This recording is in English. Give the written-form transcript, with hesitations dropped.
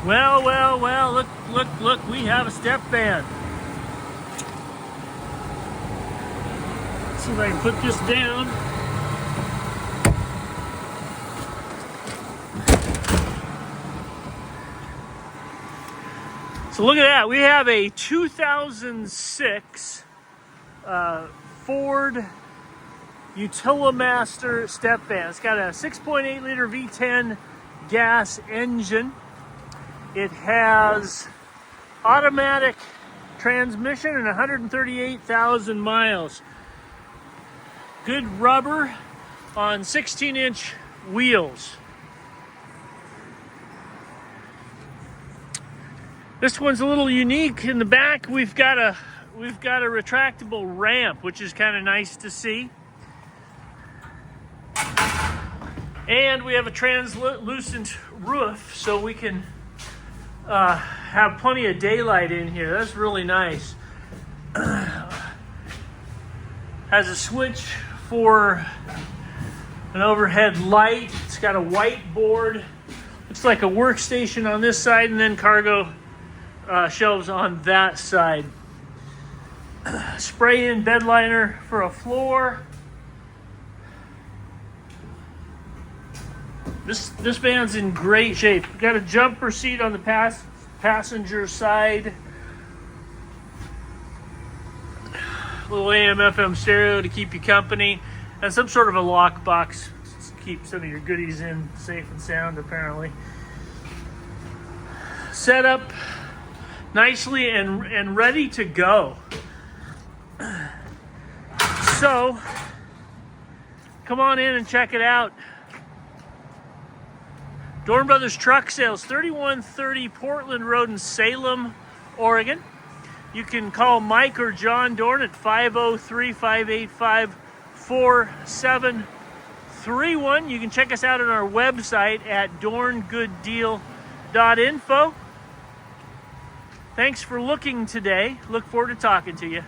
Well, well, well, look, look, look, we have a step van. Let's see if I can put this down. So look at that, we have a 2006 Ford Utilimaster step van. It's got a 6.8 liter V10 gas engine. It has automatic transmission and 138,000 miles. Good rubber on 16-inch wheels. This one's a little unique. In the back, we've got a retractable ramp, which is kind of nice to see. And we have a translucent roof, so we can have plenty of daylight in here. That's really nice. Has a switch for an overhead light. It's got a whiteboard. Looks like a workstation on this side, and then cargo shelves on that side. Spray-in bed liner for a floor. This van's in great shape. Got a jumper seat on the passenger side. Little AM/FM stereo to keep you company, and some sort of a lock box to keep some of your goodies in safe and sound, apparently. Set up nicely and ready to go. So come on in and check it out. Dorn Brothers Truck Sales, 3130 Portland Road in Salem, Oregon. You can call Mike or John Dorn at 503-585-4731. You can check us out on our website at dorngooddeal.info. Thanks for looking today. Look forward to talking to you.